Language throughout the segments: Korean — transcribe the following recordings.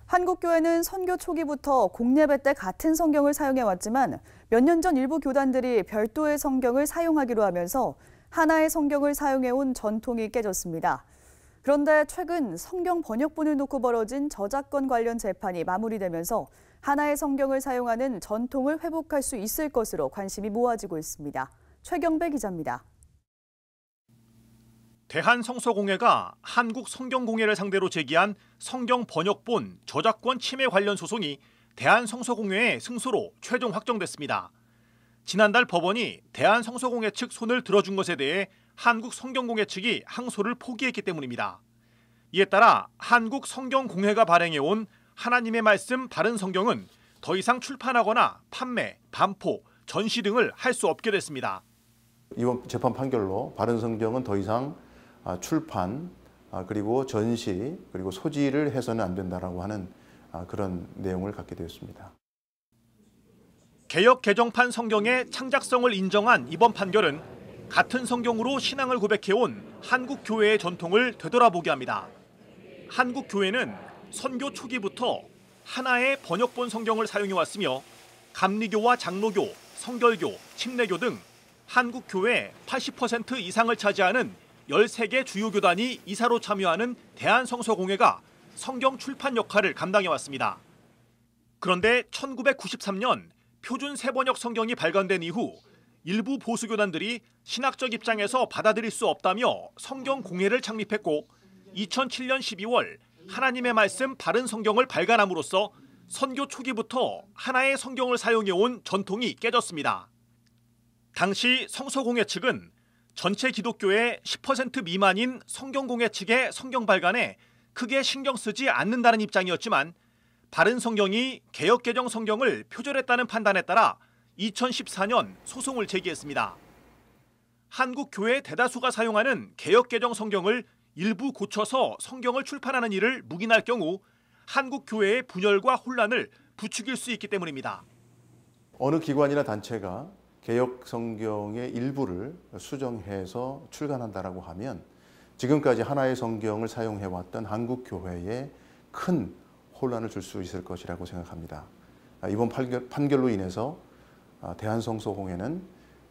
한국교회는 선교 초기부터 공예배 때 같은 성경을 사용해왔지만 몇 년 전 일부 교단들이 별도의 성경을 사용하기로 하면서 하나의 성경을 사용해온 전통이 깨졌습니다. 그런데 최근 성경 번역본을 놓고 벌어진 저작권 관련 재판이 마무리되면서 하나의 성경을 사용하는 전통을 회복할 수 있을 것으로 관심이 모아지고 있습니다. 최경배 기자입니다. 대한성서공회가 한국성경공회를 상대로 제기한 성경 번역본 저작권 침해 관련 소송이 대한성서공회의 승소로 최종 확정됐습니다. 지난달 법원이 대한성서공회 측 손을 들어준 것에 대해 한국성경공회 측이 항소를 포기했기 때문입니다. 이에 따라 한국성경공회가 발행해온 하나님의 말씀 바른 성경은 더 이상 출판하거나 판매, 반포, 전시 등을 할 수 없게 됐습니다. 이번 재판 판결로 바른 성경은 더 이상 출판, 그리고 전시, 그리고 소지를 해서는 안 된다라고 하는 그런 내용을 갖게 되었습니다. 개역 개정판 성경의 창작성을 인정한 이번 판결은 같은 성경으로 신앙을 고백해온 한국교회의 전통을 되돌아보게 합니다. 한국교회는 선교 초기부터 하나의 번역본 성경을 사용해왔으며 감리교와 장로교, 성결교, 침례교 등 한국교회 80% 이상을 차지하는 13개 주요 교단이 이사로 참여하는 대한성서공회가 성경 출판 역할을 감당해왔습니다. 그런데 1993년 표준 세번역 성경이 발간된 이후 일부 보수교단들이 신학적 입장에서 받아들일 수 없다며 성경공회를 창립했고 2007년 12월 하나님의 말씀 바른 성경을 발간함으로써 선교 초기부터 하나의 성경을 사용해온 전통이 깨졌습니다. 당시 성서공회 측은 전체 기독교의 10% 미만인 성경공회 측의 성경 발간에 크게 신경 쓰지 않는다는 입장이었지만 바른 성경이 개역개정 성경을 표절했다는 판단에 따라 2014년 소송을 제기했습니다. 한국교회 대다수가 사용하는 개역개정 성경을 일부 고쳐서 성경을 출판하는 일을 묵인할 경우 한국교회의 분열과 혼란을 부추길 수 있기 때문입니다. 어느 기관이나 단체가 개역 성경의 일부를 수정해서 출간한다라고 하면 지금까지 하나의 성경을 사용해왔던 한국교회에 큰 혼란을 줄 수 있을 것이라고 생각합니다. 이번 판결로 인해서 대한성서공회는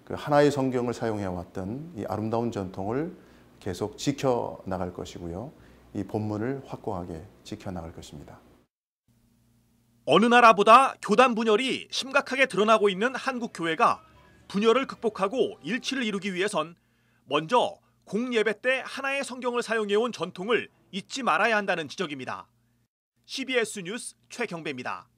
그 하나의 성경을 사용해왔던 이 아름다운 전통을 계속 지켜나갈 것이고요. 이 본문을 확고하게 지켜나갈 것입니다. 어느 나라보다 교단 분열이 심각하게 드러나고 있는 한국교회가 분열을 극복하고 일치를 이루기 위해선 먼저 공예배 때 하나의 성경을 사용해온 전통을 잊지 말아야 한다는 지적입니다. CBS 뉴스 최경배입니다.